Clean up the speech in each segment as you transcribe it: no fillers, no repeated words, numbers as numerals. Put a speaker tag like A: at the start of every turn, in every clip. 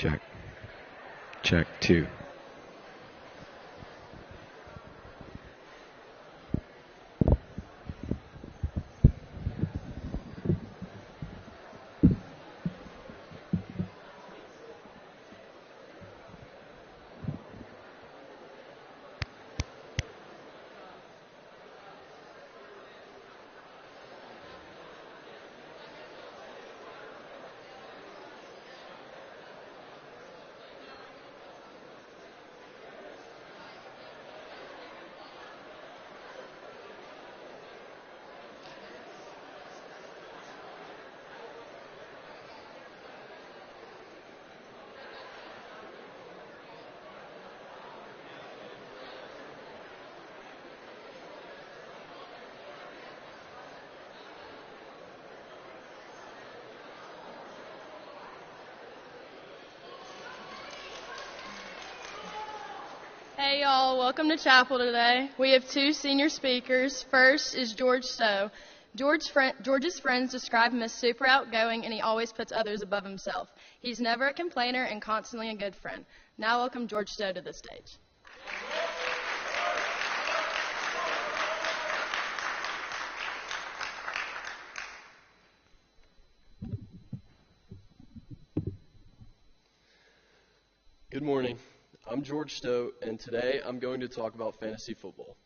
A: Check. Check two.
B: Hey y'all, welcome to chapel today. We have two senior speakers. First is George Stowe. George's friends describe him as super outgoing and he always puts others above himself. He's never a complainer and constantly a good friend. Now welcome George Stowe to the stage.
C: Good morning. I'm George Stowe, and today I'm going to talk about fantasy football.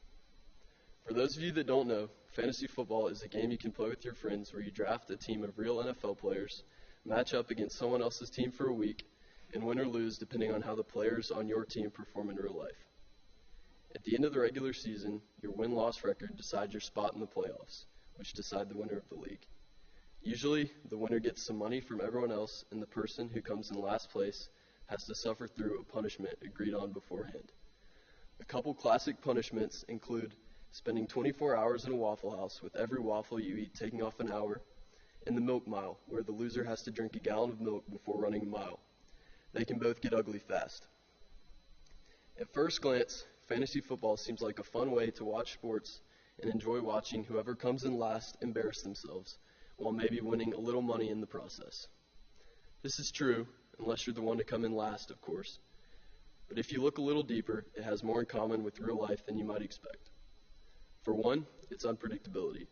C: For those of you that don't know, fantasy football is a game you can play with your friends where you draft a team of real NFL players, match up against someone else's team for a week, and win or lose depending on how the players on your team perform in real life. At the end of the regular season, your win-loss record decides your spot in the playoffs, which decide the winner of the league. Usually, the winner gets some money from everyone else, and the person who comes in last place has to suffer through a punishment agreed on beforehand. A couple classic punishments include spending 24 hours in a Waffle House with every waffle you eat taking off an hour, and the milk mile, where the loser has to drink a gallon of milk before running a mile. They can both get ugly fast. At first glance, fantasy football seems like a fun way to watch sports and enjoy watching whoever comes in last embarrass themselves, while maybe winning a little money in the process. This is true, unless you're the one to come in last, of course. But if you look a little deeper, it has more in common with real life than you might expect. For one, it's unpredictability.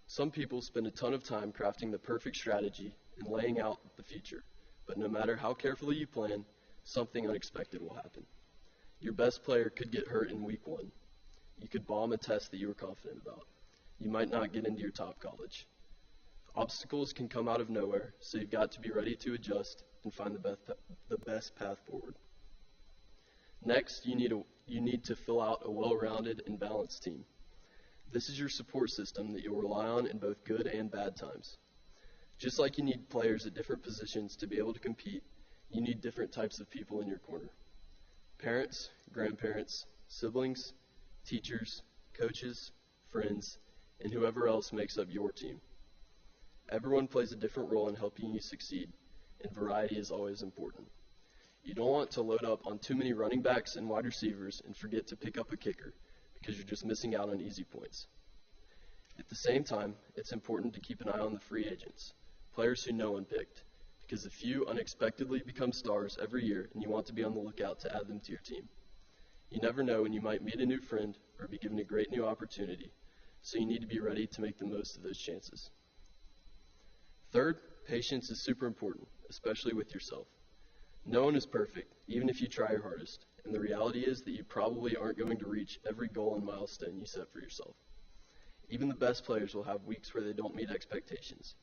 C: Some people spend a ton of time crafting the perfect strategy and laying out the future, but no matter how carefully you plan, something unexpected will happen. Your best player could get hurt in week one. You could bomb a test that you were confident about. You might not get into your top college. Obstacles can come out of nowhere, so you've got to be ready to adjust and find the best path forward. Next, you need to fill out a well-rounded and balanced team. This is your support system that you'll rely on in both good and bad times. Just like you need players at different positions to be able to compete, you need different types of people in your corner. Parents, grandparents, siblings, teachers, coaches, friends, and whoever else makes up your team. Everyone plays a different role in helping you succeed, and variety is always important. You don't want to load up on too many running backs and wide receivers and forget to pick up a kicker because you're just missing out on easy points. At the same time, it's important to keep an eye on the free agents, players who no one picked, because a few unexpectedly become stars every year and you want to be on the lookout to add them to your team. You never know when you might meet a new friend or be given a great new opportunity, so you need to be ready to make the most of those chances. Third, patience is super important, especially with yourself. No one is perfect, even if you try your hardest, and the reality is that you probably aren't going to reach every goal and milestone you set for yourself. Even the best players will have weeks where they don't meet expectations,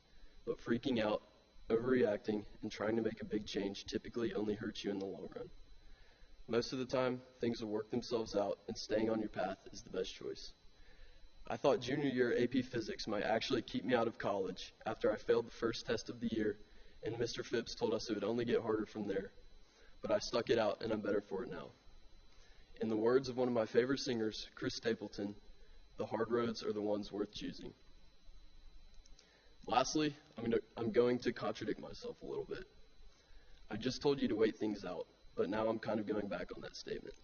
C: but freaking out, overreacting, and trying to make a big change typically only hurts you in the long run. Most of the time, things will work themselves out, and staying on your path is the best choice. I thought junior year AP Physics might actually keep me out of college after I failed the first test of the year, and Mr. Phipps told us it would only get harder from there. But I stuck it out, and I'm better for it now. In the words of one of my favorite singers, Chris Stapleton, the hard roads are the ones worth choosing. Lastly, I'm going to contradict myself a little bit. I just told you to wait things out, but now I'm kind of going back on that statement.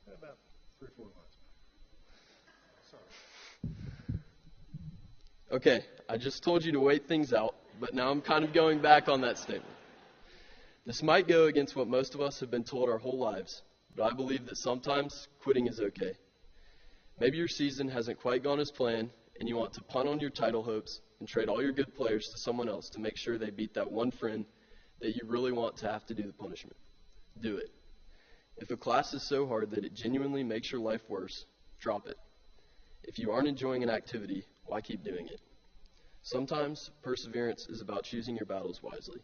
D: About 3 or 4 months. Sorry.
C: Okay, I just told you to wait things out, but now I'm kind of going back on that statement. This might go against what most of us have been told our whole lives, but I believe that sometimes quitting is okay. Maybe your season hasn't quite gone as planned, and you want to punt on your title hopes and trade all your good players to someone else to make sure they beat that one friend that you really want to have to do the punishment. Do it. If a class is so hard that it genuinely makes your life worse, drop it. If you aren't enjoying an activity, why keep doing it? Sometimes perseverance is about choosing your battles wisely.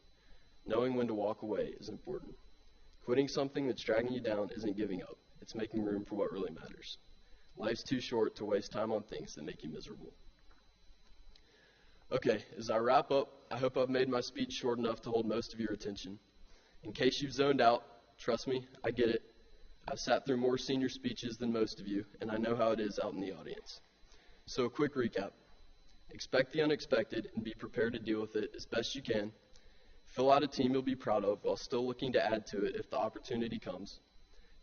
C: Knowing when to walk away is important. Quitting something that's dragging you down isn't giving up. It's making room for what really matters. Life's too short to waste time on things that make you miserable. Okay, as I wrap up, I hope I've made my speech short enough to hold most of your attention. In case you've zoned out, trust me, I get it. I've sat through more senior speeches than most of you, and I know how it is out in the audience. So a quick recap. Expect the unexpected and be prepared to deal with it as best you can. Fill out a team you'll be proud of while still looking to add to it if the opportunity comes.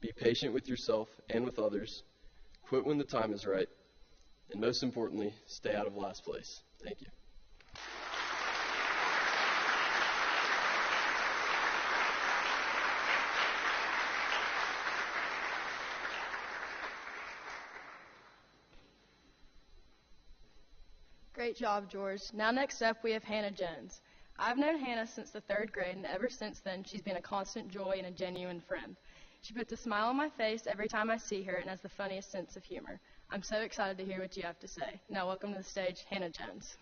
C: Be patient with yourself and with others. Quit when the time is right. And most importantly, stay out of last place. Thank you.
B: Great job, George. Now next up, we have Hannah Jones. I've known Hannah since the 3rd grade, and ever since then, she's been a constant joy and a genuine friend. She puts a smile on my face every time I see her and has the funniest sense of humor. I'm so excited to hear what you have to say. Now welcome to the stage, Hannah Jones.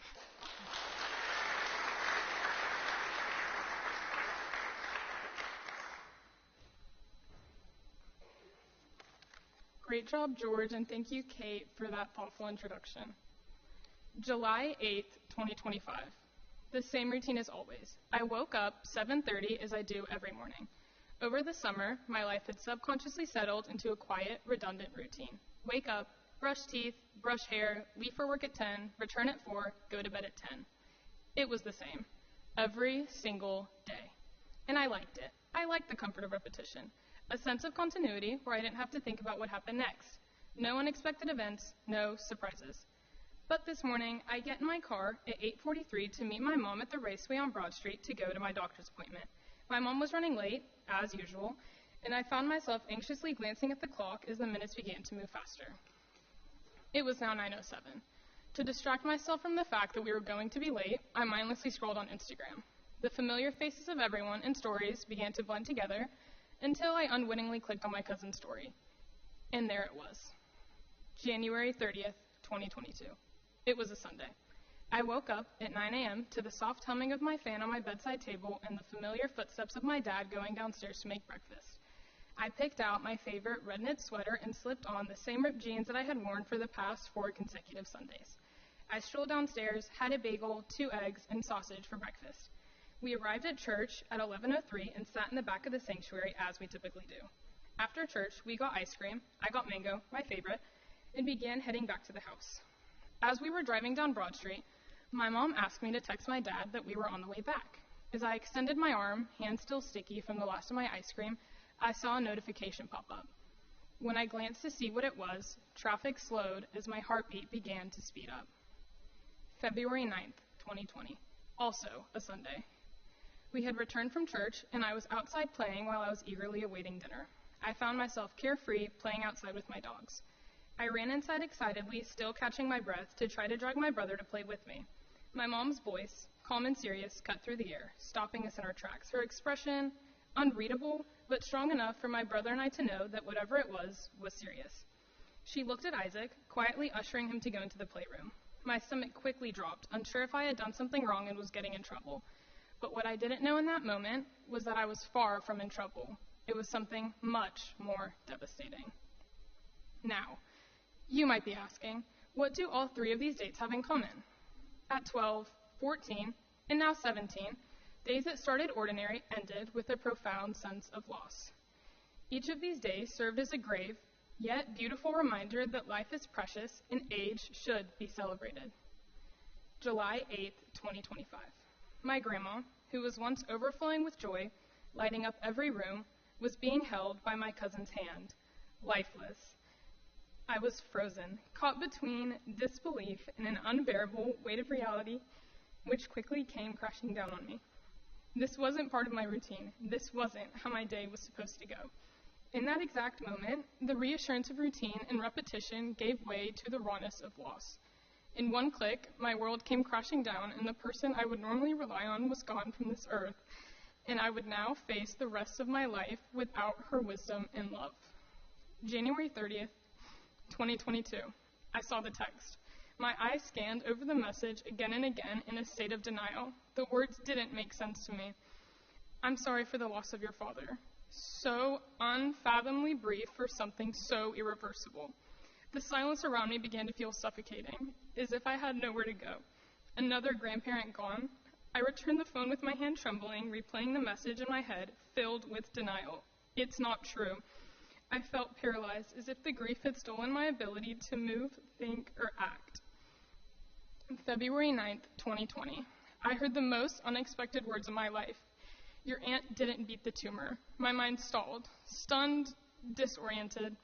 E: Great job, George, and thank you, Kate, for that thoughtful introduction. July 8th, 2025. The same routine as always. I woke up 7:30 as I do every morning. Over the summer, my life had subconsciously settled into a quiet, redundant routine. Wake up, brush teeth, brush hair, leave for work at 10, return at 4, go to bed at 10. It was the same. Every single day. And I liked it. I liked the comfort of repetition. A sense of continuity where I didn't have to think about what happened next. No unexpected events, no surprises. But this morning, I get in my car at 8:43 to meet my mom at the Raceway on Broad Street to go to my doctor's appointment. My mom was running late, as usual, and I found myself anxiously glancing at the clock as the minutes began to move faster. It was now 9:07. To distract myself from the fact that we were going to be late, I mindlessly scrolled on Instagram. The familiar faces of everyone and stories began to blend together until I unwittingly clicked on my cousin's story. And there it was. January 30th, 2022. It was a Sunday. I woke up at 9 a.m. to the soft humming of my fan on my bedside table and the familiar footsteps of my dad going downstairs to make breakfast. I picked out my favorite red knit sweater and slipped on the same ripped jeans that I had worn for the past 4 consecutive Sundays. I strolled downstairs, had a bagel, 2 eggs, and sausage for breakfast. We arrived at church at 11:03 and sat in the back of the sanctuary as we typically do. After church, we got ice cream, I got mango, my favorite, and began heading back to the house. As we were driving down Broad Street, my mom asked me to text my dad that we were on the way back. As I extended my arm, hand still sticky from the last of my ice cream, I saw a notification pop up. When I glanced to see what it was, traffic slowed as my heartbeat began to speed up. February 9th, 2020. Also a Sunday. We had returned from church, and I was outside playing while I was eagerly awaiting dinner. I found myself carefree, playing outside with my dogs. I ran inside excitedly, still catching my breath, to try to drag my brother to play with me. My mom's voice, calm and serious, cut through the air, stopping us in our tracks. Her expression, unreadable, but strong enough for my brother and I to know that whatever it was serious. She looked at Isaac, quietly ushering him to go into the playroom. My stomach quickly dropped, unsure if I had done something wrong and was getting in trouble. But what I didn't know in that moment was that I was far from in trouble. It was something much more devastating. Now, you might be asking, what do all 3 of these dates have in common? At 12, 14, and now 17, days that started ordinary ended with a profound sense of loss. Each of these days served as a grave, yet beautiful reminder that life is precious and age should be celebrated. July 8th, 2025. My grandma, who was once overflowing with joy, lighting up every room, was being held by my cousin's hand, lifeless. I was frozen, caught between disbelief and an unbearable weight of reality, which quickly came crashing down on me. This wasn't part of my routine. This wasn't how my day was supposed to go. In that exact moment, the reassurance of routine and repetition gave way to the rawness of loss. In one click, my world came crashing down, and the person I would normally rely on was gone from this earth, and I would now face the rest of my life without her wisdom and love. January 30th, 2022. I saw the text. My eyes scanned over the message again and again in a state of denial. The words didn't make sense to me. I'm sorry for the loss of your father. So unfathomably brief for something so irreversible. The silence around me began to feel suffocating, as if I had nowhere to go. Another grandparent gone? I returned the phone with my hand trembling, replaying the message in my head, filled with denial. It's not true. I felt paralyzed, as if the grief had stolen my ability to move, think, or act. February 9th, 2020. I heard the most unexpected words of my life. Your aunt didn't beat the tumor. My mind stalled, stunned, disoriented.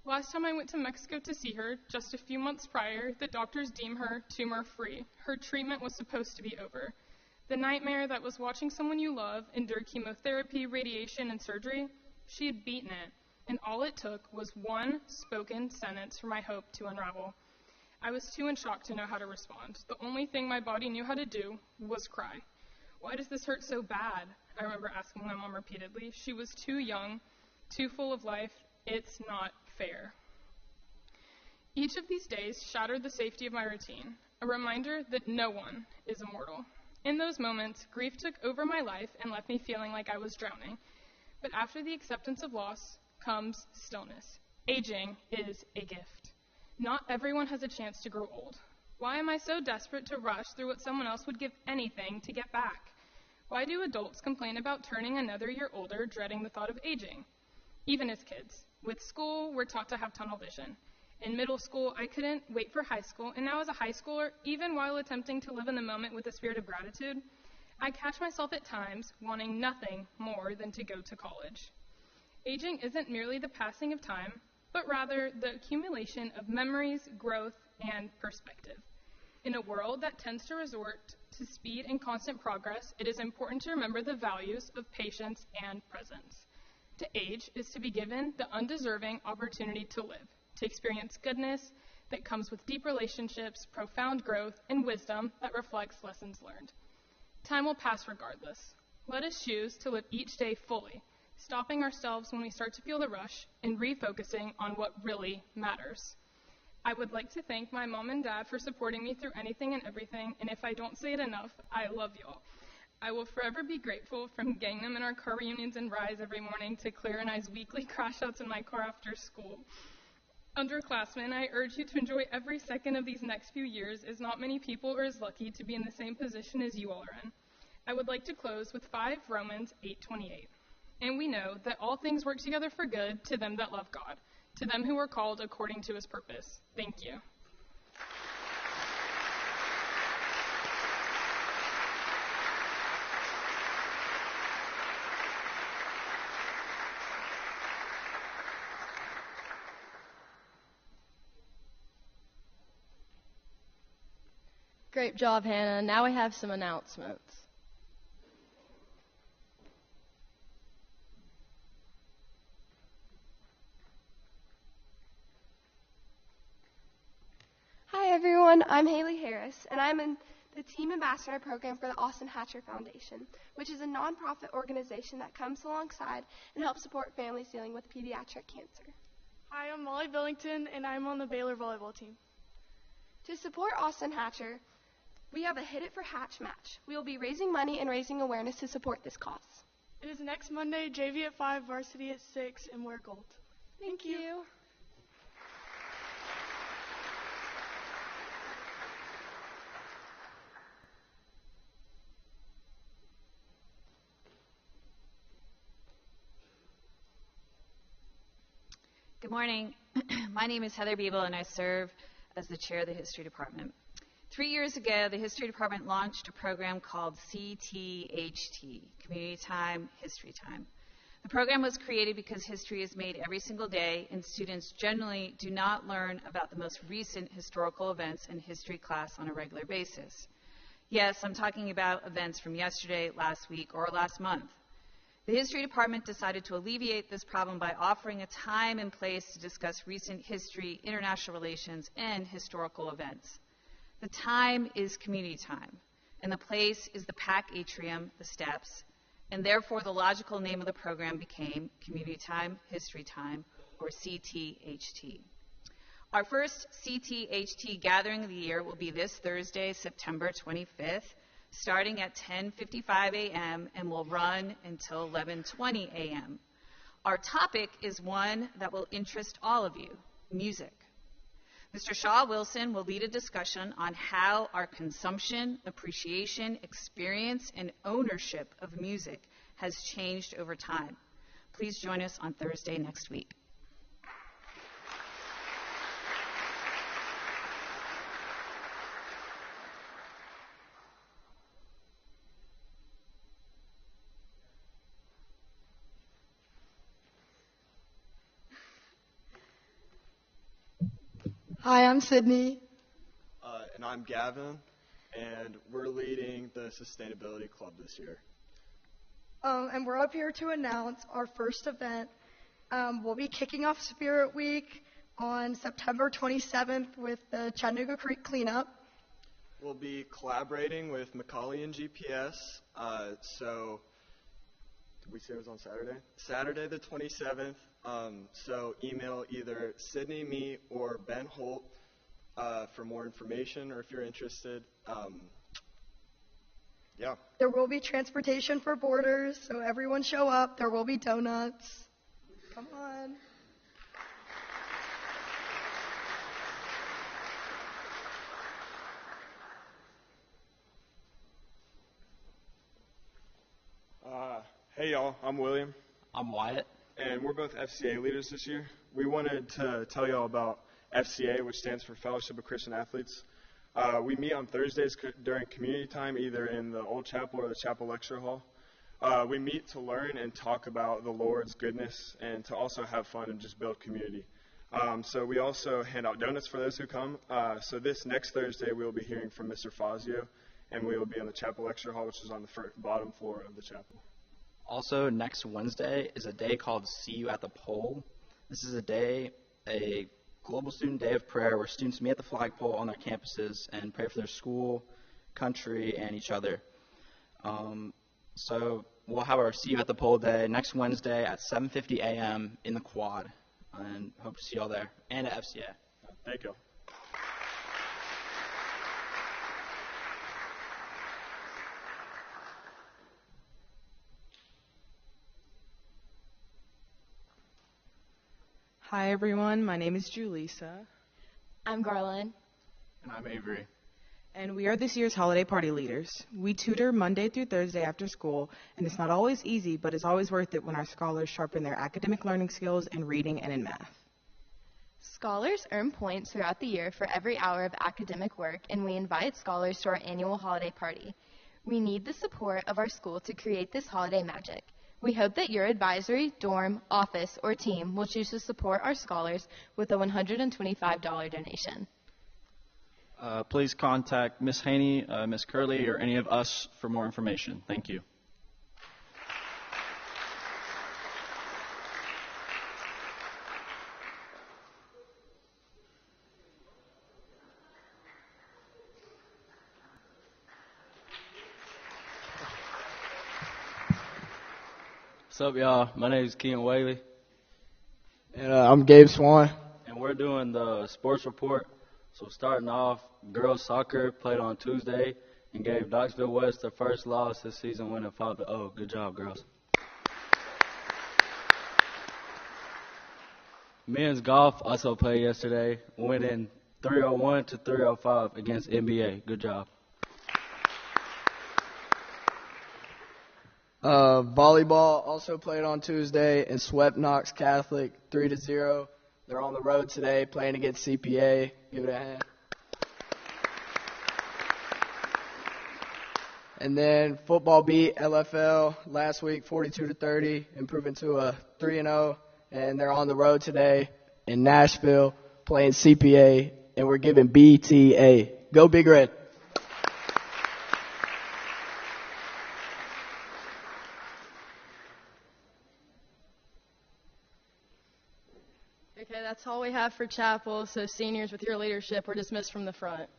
E: Last time I went to Mexico to see her, just a few months prior, the doctors deemed her tumor-free. Her treatment was supposed to be over. The nightmare that was watching someone you love endure chemotherapy, radiation, and surgery, she had beaten it, and all it took was one spoken sentence for my hope to unravel. I was too in shock to know how to respond. The only thing my body knew how to do was cry. Why does this hurt so bad? I remember asking my mom repeatedly. She was too young, too full of life. It's not fair. Each of these days shattered the safety of my routine, a reminder that no one is immortal. In those moments, grief took over my life and left me feeling like I was drowning. But after the acceptance of loss comes stillness. Aging is a gift. Not everyone has a chance to grow old. Why am I so desperate to rush through what someone else would give anything to get back? Why do adults complain about turning another year older, dreading the thought of aging? Even as kids. With school, we're taught to have tunnel vision. In middle school, I couldn't wait for high school, and now as a high schooler, even while attempting to live in the moment with a spirit of gratitude, I catch myself at times wanting nothing more than to go to college. Aging isn't merely the passing of time, but rather the accumulation of memories, growth, and perspective. In a world that tends to resort to speed and constant progress, it is important to remember the values of patience and presence. To age is to be given the undeserving opportunity to live, to experience goodness that comes with deep relationships, profound growth, and wisdom that reflects lessons learned. Time will pass regardless. Let us choose to live each day fully, stopping ourselves when we start to feel the rush and refocusing on what really matters. I would like to thank my mom and dad for supporting me through anything and everything, and if I don't say it enough, I love y'all. I will forever be grateful, from getting them in our car reunions and rides every morning to Claire and I's weekly crash outs in my car after school. Underclassmen, I urge you to enjoy every second of these next few years, as not many people are as lucky to be in the same position as you all are in. I would like to close with 5 Romans 8:28. And we know that all things work together for good to them that love God, to them who are called according to his purpose. Thank you.
B: Great job, Hannah. Now we have some announcements.
F: Hi everyone, I'm Haley Harris, and I'm in the Team Ambassador Program for the Austin Hatcher Foundation, which is a nonprofit organization that comes alongside and helps support families dealing with pediatric cancer.
G: Hi, I'm Molly Billington, and I'm on the Baylor volleyball team.
F: To support Austin Hatcher, we have a Hit It for Hatch match. We will be raising money and raising awareness to support this cause.
G: It is next Monday, JV at 5, varsity at 6, and wear gold.
F: Thank you.
H: Good morning. My name is Heather Biebel, and I serve as the chair of the History Department. 3 years ago, the History Department launched a program called CTHT, Community Time, History Time. The program was created because history is made every single day, and students generally do not learn about the most recent historical events in history class on a regular basis. Yes, I'm talking about events from yesterday, last week, or last month. The history department decided to alleviate this problem by offering a time and place to discuss recent history, international relations, and historical events. The time is community time, and the place is the PAC atrium, the steps, and therefore the logical name of the program became Community Time, History Time, or CTHT. Our first CTHT gathering of the year will be this Thursday, September 25th, starting at 10:55 a.m. and will run until 11:20 a.m. Our topic is one that will interest all of you, music. Mr. Shaw Wilson will lead a discussion on how our consumption, appreciation, experience, and ownership of music has changed over time. Please join us on Thursday next week.
G: Hi, I'm Sydney.
I: And I'm Gavin, and we're leading the Sustainability Club this year.
G: And we're up here to announce our first event. We'll be kicking off Spirit Week on September 27th with the Chattanooga Creek Cleanup.
I: We'll be collaborating with Macaulay and GPS. So, did we say it was on Saturday? Saturday the 27th. So email either Sydney, me, or Ben Holt for more information, or if you're interested. Yeah.
G: There will be transportation for boarders, so everyone show up. There will be donuts. Come on.
J: Hey y'all, I'm William.
K: I'm Wyatt.
J: And we're both FCA leaders this year. We wanted to tell y'all about FCA, which stands for Fellowship of Christian Athletes. We meet on Thursdays during community time, either in the Old Chapel or the Chapel Lecture Hall. We meet to learn and talk about the Lord's goodness and to also have fun and just build community. So we also hand out donuts for those who come. So this next Thursday, we will be hearing from Mr. Fazio, and we will be in the Chapel Lecture Hall, which is on the bottom floor of the chapel.
K: Also, next Wednesday is a day called See You at the Pole. This is a global student day of prayer where students meet at the flagpole on their campuses and pray for their school, country, and each other. So we'll have our See You at the Pole day next Wednesday at 7:50 a.m. in the quad, and hope to see y'all there and at FCA.
J: Thank you.
L: Hi everyone, my name is Julissa.
B: I'm Garland.
K: And I'm Avery.
L: And we are this year's holiday party leaders. We tutor Monday through Thursday after school, and it's not always easy, but it's always worth it when our scholars sharpen their academic learning skills in reading and in math.
B: Scholars earn points throughout the year for every hour of academic work, and we invite scholars to our annual holiday party. We need the support of our school to create this holiday magic. We hope that your advisory, dorm, office, or team will choose to support our scholars with a $125 donation.
M: Please contact Ms. Haney, Ms. Curley, or any of us for more information. Thank you.
N: What's up, y'all? My name is Kean Whaley.
O: And I'm Gabe Swan.
N: And we're doing the sports report. So starting off, girls soccer played on Tuesday and gave Knoxville West their first loss this season, winning 5-0. Good job, girls. Men's golf also played yesterday, winning 301 to 305 against NBA. Good job.
O: Volleyball also played on Tuesday and swept Knox Catholic 3-0. They're on the road today playing against CPA. Give it a hand. And then football beat LFL last week 42-30, improving to a 3-0. And they're on the road today in Nashville playing CPA, and we're giving BTA. Go Big Red.
B: Okay, that's all we have for chapel. So seniors, with your leadership, we're dismissed from the front.